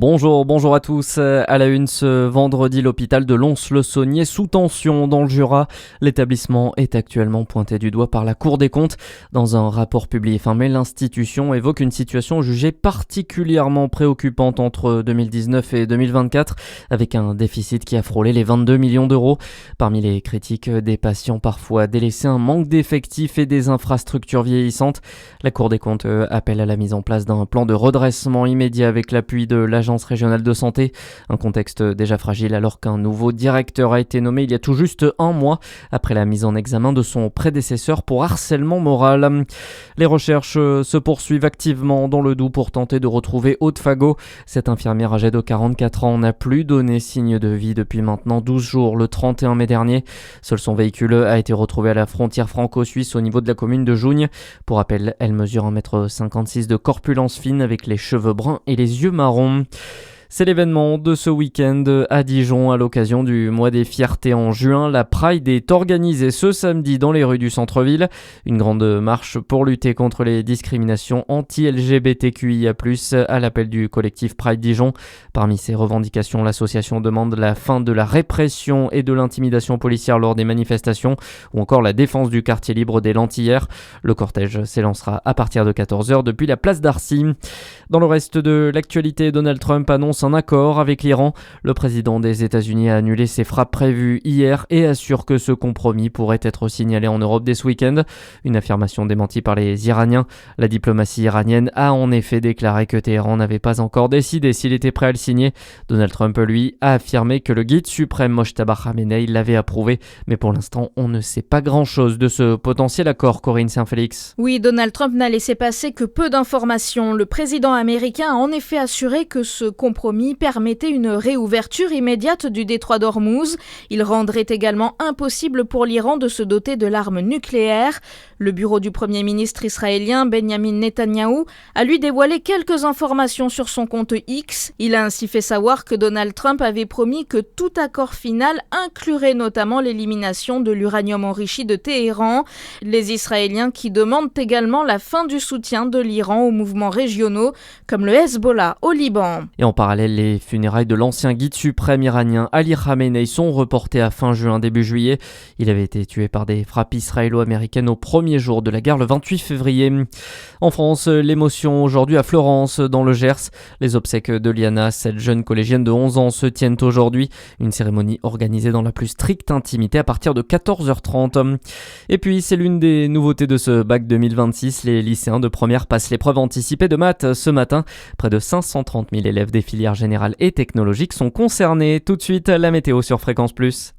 Bonjour à tous. À la une ce vendredi, l'hôpital de Lons-le-Saunier sous tension dans le Jura. L'établissement est actuellement pointé du doigt par la Cour des comptes. Dans un rapport publié fin mai, l'institution évoque une situation jugée particulièrement préoccupante entre 2019 et 2024, avec un déficit qui a frôlé les 22 millions d'euros. Parmi les critiques des patients parfois délaissés, un manque d'effectifs et des infrastructures vieillissantes. La Cour des comptes appelle à la mise en place d'un plan de redressement immédiat avec l'appui de l'Agence régionale de santé. Un contexte déjà fragile alors qu'un nouveau directeur a été nommé il y a tout juste un mois après la mise en examen de son prédécesseur pour harcèlement moral. Les recherches se poursuivent activement dans le Doubs pour tenter de retrouver Aude Fagot. Cette infirmière âgée de 44 ans n'a plus donné signe de vie depuis maintenant 12 jours, le 31 mai dernier. Seul son véhicule a été retrouvé à la frontière franco-suisse au niveau de la commune de Jougne. Pour rappel, elle mesure 1,56 m de corpulence fine avec les cheveux bruns et les yeux marrons. C'est l'événement de ce week-end à Dijon à l'occasion du mois des fiertés en juin. La Pride est organisée ce samedi dans les rues du centre-ville. Une grande marche pour lutter contre les discriminations anti-LGBTQIA+, à l'appel du collectif Pride Dijon. Parmi ses revendications, l'association demande la fin de la répression et de l'intimidation policière lors des manifestations ou encore la défense du quartier libre des Lentillères. Le cortège s'élancera à partir de 14h depuis la place d'Arcy. Dans le reste de l'actualité, Donald Trump annonce un accord avec l'Iran. Le président des États-Unis a annulé ses frappes prévues hier et assure que ce compromis pourrait être signalé en Europe dès ce week-end. Une affirmation démentie par les Iraniens. La diplomatie iranienne a en effet déclaré que Téhéran n'avait pas encore décidé s'il était prêt à le signer. Donald Trump, lui, a affirmé que le guide suprême Mojtaba Khamenei l'avait approuvé. Mais pour l'instant, on ne sait pas grand-chose de ce potentiel accord, Corinne Saint-Félix. Oui, Donald Trump n'a laissé passer que peu d'informations. Le président américain a en effet assuré que ce compromis permettait une réouverture immédiate du détroit d'Ormuz. Il rendrait également impossible pour l'Iran de se doter de l'arme nucléaire. Le bureau du Premier ministre israélien Benjamin Netanyahou a lui dévoilé quelques informations sur son compte X. Il a ainsi fait savoir que Donald Trump avait promis que tout accord final inclurait notamment l'élimination de l'uranium enrichi de Téhéran. Les Israéliens qui demandent également la fin du soutien de l'Iran aux mouvements régionaux comme le Hezbollah au Liban. Et en parallèle, les funérailles de l'ancien guide suprême iranien Ali Khamenei sont reportées à fin juin, début juillet. Il avait été tué par des frappes israélo-américaines au premier jour de la guerre le 28 février. En France, l'émotion aujourd'hui à Florence, dans le Gers. Les obsèques de Liana, cette jeune collégienne de 11 ans, se tiennent aujourd'hui. Une cérémonie organisée dans la plus stricte intimité à partir de 14h30. Et puis, c'est l'une des nouveautés de ce bac 2026. Les lycéens de première passent l'épreuve anticipée de maths ce matin. Près de 530 000 élèves des filières générales et technologiques sont concernés. Tout de suite, la météo sur Fréquence Plus.